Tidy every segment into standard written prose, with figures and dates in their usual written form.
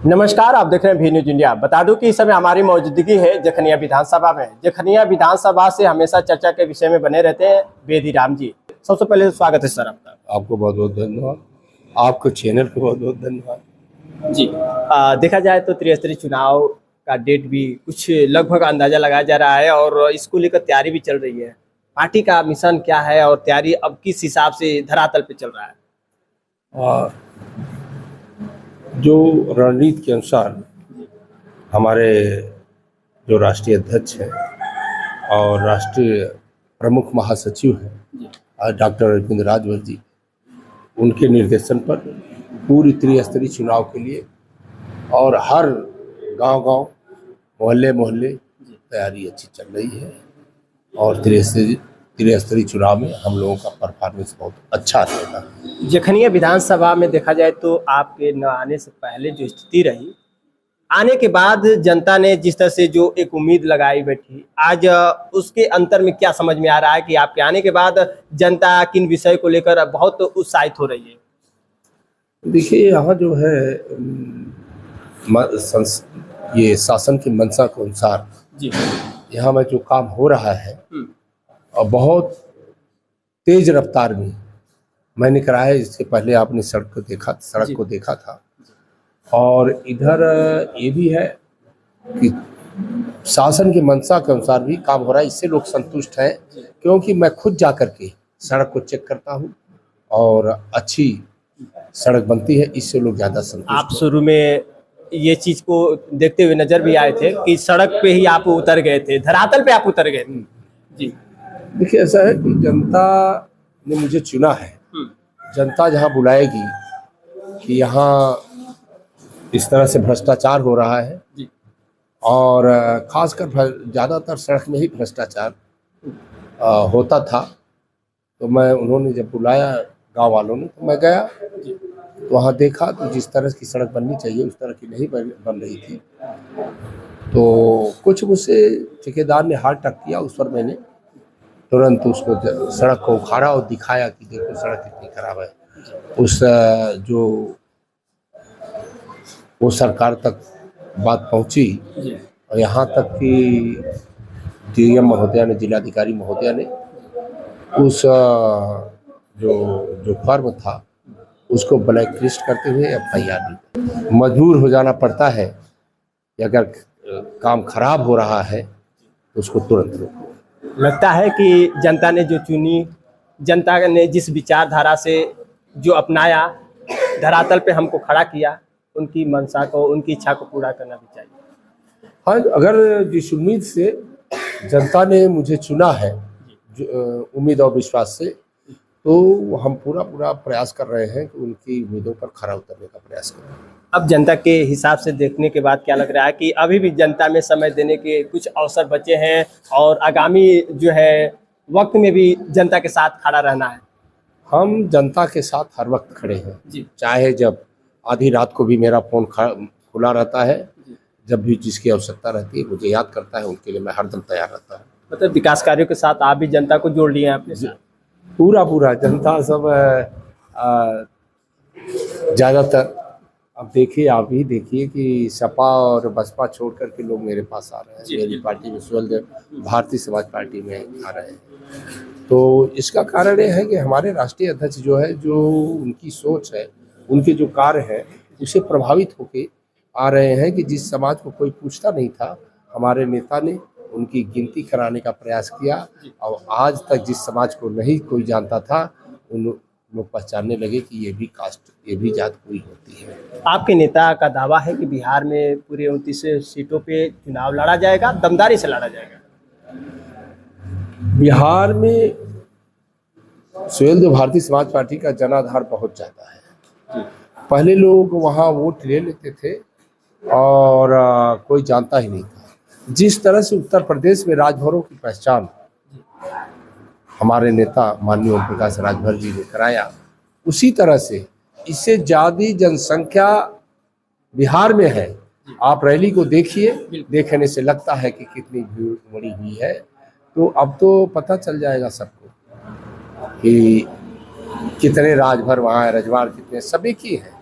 नमस्कार, आप देख रहे हैं भी न्यूज इंडिया। बता दूं कि इस समय हमारी मौजूदगी है जखनिया विधानसभा में। जखनिया विधानसभा से हमेशा चर्चा के विषय में बने रहते हैं बेदी राम जी। सबसे पहले स्वागत है सर आपका। आपको बहुत बहुत धन्यवाद। आपको चैनल को बहुत बहुत धन्यवाद जी। देखा जाए तो त्रिस्तरीय चुनाव का डेट भी कुछ लगभग अंदाजा लगाया जा रहा है और इसको लेकर तैयारी भी चल रही है। पार्टी का मिशन क्या है और तैयारी अब किस हिसाब से धरातल पे चल रहा है? जो रणनीति के अनुसार हमारे जो राष्ट्रीय अध्यक्ष हैं और राष्ट्रीय प्रमुख महासचिव हैं डॉक्टर अरविंद राजभर जी, उनके निर्देशन पर पूरी त्रिस्तरीय चुनाव के लिए और हर गांव-गांव, मोहल्ले तैयारी अच्छी चल रही है और त्रिस्तरीय चुनाव में हम लोगों का परफॉर्मेंस बहुत अच्छा रहेगा। जखनिया विधानसभा में देखा जाए तो आपके न आने से पहले जो स्थिति रही, आने के बाद जनता ने जिस तरह से जो एक उम्मीद लगाई बैठी, आज उसके अंतर में क्या समझ में आ रहा है कि आपके आने के बाद जनता किन विषय को लेकर बहुत उत्साहित हो रही है? देखिए, यहाँ जो है ये शासन की मंशा के अनुसार जी, यहाँ में जो काम हो रहा है और बहुत तेज रफ्तार में मैंने कराया है। इससे पहले आपने सड़क को देखा था और इधर ये भी है कि शासन की मंशा के अनुसार भी काम हो रहा है। इससे लोग संतुष्ट हैं क्योंकि मैं खुद जा कर के सड़क को चेक करता हूँ और अच्छी सड़क बनती है, इससे लोग ज़्यादा संतुष्ट। आप शुरू में ये चीज को देखते हुए नजर भी आए थे कि सड़क पे ही आप उतर गए थे, धरातल पे आप उतर गए थे। जी, देखिए, ऐसा है कि जनता ने मुझे चुना है। जनता जहाँ बुलाएगी कि यहाँ इस तरह से भ्रष्टाचार हो रहा है जी, और खासकर ज़्यादातर सड़क में ही भ्रष्टाचार होता था, तो उन्होंने जब बुलाया गांव वालों ने तो मैं गया, तो वहाँ देखा तो जिस तरह की सड़क बननी चाहिए उस तरह की नहीं बन रही थी। तो कुछ मुझसे ठेकेदार ने हाथ टक किया, उस पर मैंने तुरंत उसको सड़क को उखाड़ा और दिखाया कि देखो सड़क कितनी खराब है। उस जो वो सरकार तक बात पहुंची और यहाँ तक कि डीएम महोदया ने, जिलाधिकारी महोदया ने उस जो फर्म था उसको ब्लैक लिस्ट करते हुए एफआईआर दी। मजबूर हो जाना पड़ता है कि अगर काम खराब हो रहा है तो उसको तुरंत रोको। लगता है कि जनता ने जो चुनी, जनता ने जिस विचारधारा से जो अपनाया, धरातल पे हमको खड़ा किया, उनकी मंशा को, उनकी इच्छा को पूरा करना भी चाहिए। हाँ, अगर जिस उम्मीद से जनता ने मुझे चुना है, उम्मीद और विश्वास से, तो हम पूरा प्रयास कर रहे हैं कि उनकी उम्मीदों पर खरा उतरने का प्रयास करें। अब जनता के हिसाब से देखने के बाद क्या लग रहा है कि अभी भी जनता में समय देने के कुछ अवसर बचे हैं और आगामी जो है वक्त में भी जनता के साथ खड़ा रहना है? हम जनता के साथ हर वक्त खड़े हैं जी, चाहे जब आधी रात को भी मेरा फ़ोन खुला रहता है, जब भी जिसकी आवश्यकता रहती है मुझे याद करता है, उनके लिए मैं हरदम तैयार रहता हूँ। मतलब विकास कार्यों के साथ आप भी जनता को जोड़ लिए हैं अपने साथ? पूरा जनता सब ज़्यादातर। अब देखिए, आप ही देखिए कि सपा और बसपा छोड़ कर के लोग मेरे पास आ रहे हैं, मेरी पार्टी में भारतीय समाज पार्टी में आ रहे हैं। तो इसका कारण ये है कि हमारे राष्ट्रीय अध्यक्ष जो है, जो उनकी सोच है, उनके जो कार्य हैं, उससे प्रभावित होके आ रहे हैं कि जिस समाज को कोई पूछता नहीं था, हमारे नेता ने उनकी गिनती कराने का प्रयास किया और आज तक जिस समाज को नहीं कोई जानता था, उन लोग पहचानने लगे कि ये भी कास्ट, ये भी जात कोई होती है। आपके नेता का दावा है कि बिहार में पूरे 29 सीटों पे चुनाव लड़ा जाएगा, दमदारी से लड़ा जाएगा। बिहार में सुहेलदेव भारतीय समाज पार्टी का जनाधार बहुत ज़्यादा है। पहले लोग वहाँ वोट ले लेते थे और कोई जानता ही नहीं था। जिस तरह से उत्तर प्रदेश में राजभरों की पहचान हमारे नेता माननीय ओम प्रकाश राजभर जी ने कराया, उसी तरह से इससे ज़्यादा जनसंख्या बिहार में है। आप रैली को देखिए, देखने से लगता है कि कितनी भीड़ उमड़ी हुई है। तो अब तो पता चल जाएगा सबको कि कितने राजभर वहाँ है, रजवाड़ कितने, सभी की है।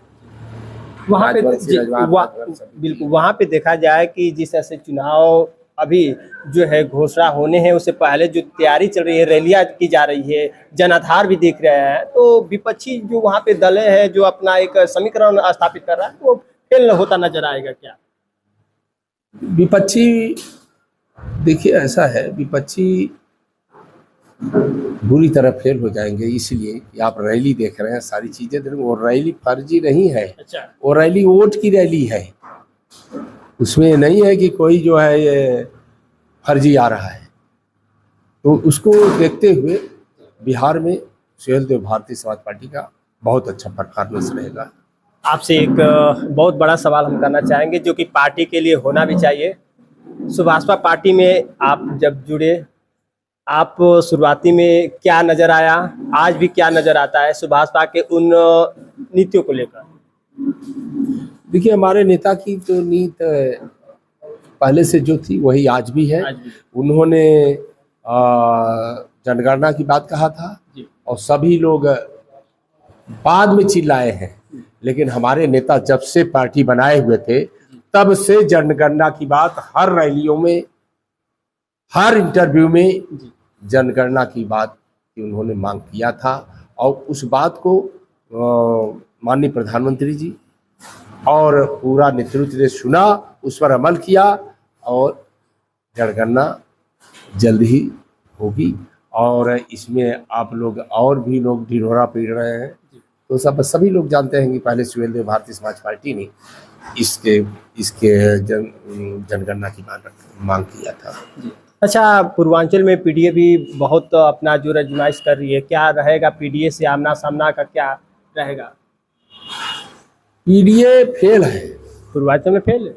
वहाँ पे राजवंशी, राजवंश सब। बिल्कुल वहाँ पे देखा जाए कि जिस तरह से चुनाव अभी जो है घोषणा होने हैं उससे पहले जो तैयारी चल रही है, रैलियां की जा रही है, जनाधार भी दिख रहे हैं, तो विपक्षी जो वहाँ पे दल है जो अपना एक समीकरण स्थापित कर रहा है वो फेल होता नजर आएगा क्या? विपक्षी, देखिए ऐसा है, विपक्षी बुरी तरह फेल हो जाएंगे, इसलिए कि आप रैली देख रहे हैं, सारी चीजें देख रहे हैं, वो रैली फर्जी नहीं है। अच्छा, वो रैली वोट की रैली है, उसमें नहीं है कि कोई जो है ये फर्जी आ रहा है। तो उसको देखते हुए बिहार में सुहेल देव भारतीय समाज पार्टी का बहुत अच्छा परफॉर्मेंस रहेगा। आपसे एक बहुत बड़ा सवाल हम करना चाहेंगे जो कि पार्टी के लिए होना भी चाहिए। सुभाषपा पार्टी में आप जब जुड़े, आप शुरुआती में क्या नजर आया, आज भी क्या नजर आता है सुभाषपा के उन नीतियों को लेकर? देखिए, हमारे नेता की तो नीति पहले से जो थी वही आज भी है। आज भी। उन्होंने जनगणना की बात कहा था जी। और सभी लोग बाद में चिल्लाए हैं, लेकिन हमारे नेता जब से पार्टी बनाए हुए थे तब से जनगणना की बात हर रैलियों में, हर इंटरव्यू में जनगणना की बात की उन्होंने मांग किया था। और उस बात को माननीय प्रधानमंत्री जी और पूरा नेतृत्व ने सुना, उस पर अमल किया और जनगणना जल्द ही होगी। और इसमें आप लोग और भी लोग ढिढोरा पीट रहे हैं, तो सभी लोग जानते हैं कि पहले सुहेल देव भारतीय समाज पार्टी ने इसके जनगणना की मांग किया था। अच्छा, पूर्वांचल में पीडीए भी बहुत अपना जो आजमाइश कर रही है, क्या रहेगा पीडीए से आमना सामना का, क्या रहेगा? पीडीए फेल है, पूर्वांचल में फेल है।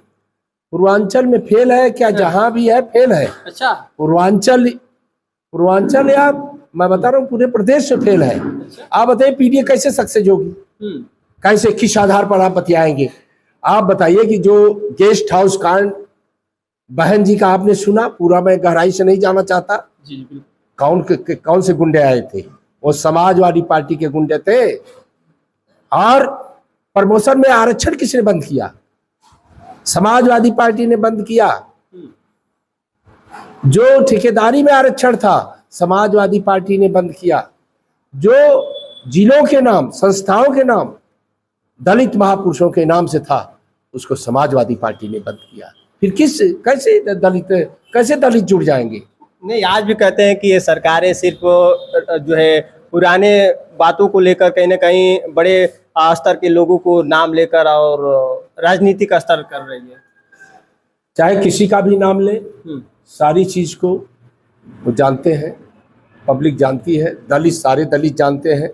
पूर्वांचल में फेल है क्या? जहां भी है फेल है। अच्छा, पूर्वांचल या मैं बता रहा हूँ पूरे प्रदेश में फेल है। आप बताइए पीडीए कैसे सक्सेस होगी? कैसे, किस आधार पर आप बतियाएंगे? आप बताइए कि जो गेस्ट हाउस कांड बहन जी का आपने सुना, पूरा मैं गहराई से नहीं जाना चाहता। जी बिल्कुल। कौन से गुंडे आए थे? वो समाजवादी पार्टी के गुंडे थे। और प्रमोशन में आरक्षण किसने बंद किया? समाजवादी पार्टी ने बंद किया। जो ठेकेदारी में आरक्षण था, समाजवादी पार्टी ने बंद किया। जो जिलों के नाम, संस्थाओं के नाम दलित महापुरुषों के नाम से था, उसको समाजवादी पार्टी ने बंद किया। फिर कैसे दलित जुड़ जाएंगे? नहीं, आज भी कहते हैं कि ये सरकारें सिर्फ जो है पुराने बातों को लेकर कहीं ना कहीं बड़े स्तर के लोगों को नाम लेकर और राजनीतिक स्तर कर रही है। चाहे किसी का भी नाम ले, सारी चीज को वो जानते हैं, पब्लिक जानती है, सारे दलित जानते हैं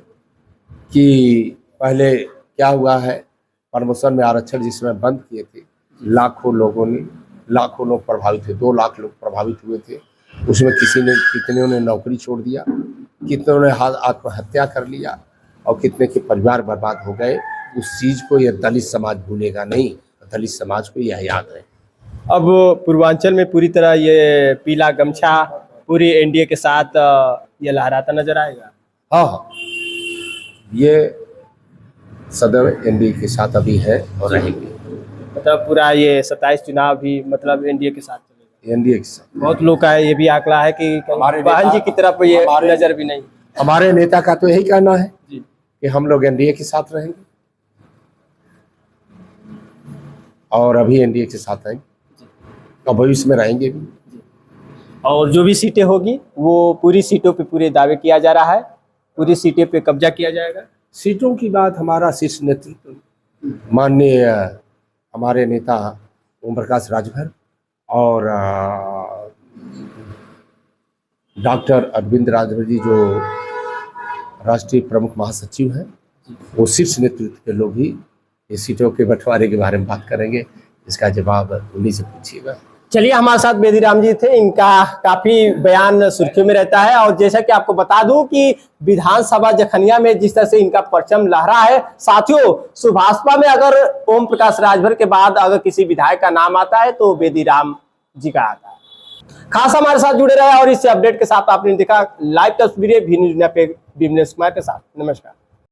कि पहले क्या हुआ है। प्रमोशन में आरक्षण जिसमें बंद किए थे, लाखों लोग प्रभावित थे, 2 लाख लोग प्रभावित हुए थे। उसमें कितने ने नौकरी छोड़ दिया, कितनों ने आत्महत्या कर लिया और कितने के परिवार बर्बाद हो गए। उस चीज को यह दलित समाज भूलेगा नहीं, दलित समाज को यह याद है। अब पूर्वांचल में पूरी तरह ये पीला गमछा पूरी एनडीए के साथ ये लहराता नजर आएगा। हाँ, ये सदैव एनडीए के साथ अभी है और रहेंगे। मतलब पूरा ये 27 चुनाव भी मतलब एनडीए के साथ चलेगा। एनडीए के साथ। बहुत लोग का ये भी आंकड़ा है कि बहन जी की तरफ ये नजर भी नहीं। हमारे नेता का तो यही कहना है जी कि हम लोग एनडीए के साथ रहेंगे और अभी एनडीए के साथ रहेंगे और भविष्य में रहेंगे भी। और जो भी सीटें होगी वो पूरी सीटों पे पूरे दावे किया जा रहा है, पूरी सीटें पे कब्जा किया जाएगा। सीटों की बात हमारा शीर्ष नेतृत्व माननीय हमारे नेता ओम प्रकाश राजभर और डॉक्टर अरविंद राजभर जी जो राष्ट्रीय प्रमुख महासचिव हैं, वो शीर्ष नेतृत्व के लोग ही ये सीटों के बंटवारे के बारे में बात करेंगे। इसका जवाब उन्हीं से पूछिएगा। चलिए, हमारे साथ बेदीराम जी थे, इनका काफी बयान सुर्खियों में रहता है। और जैसा कि आपको बता दूं कि विधानसभा जखनिया में जिस तरह से इनका परचम लहरा है, साथियों सुभाषपा में अगर ओम प्रकाश राजभर के बाद अगर किसी विधायक का नाम आता है तो बेदीराम जी का आता है। खास हमारे साथ जुड़े रहे और इस अपडेट के साथ आपने देखा लाइव तस्वीरें भी न्यूज़ पे बिजनेस कुमार के साथ। नमस्कार।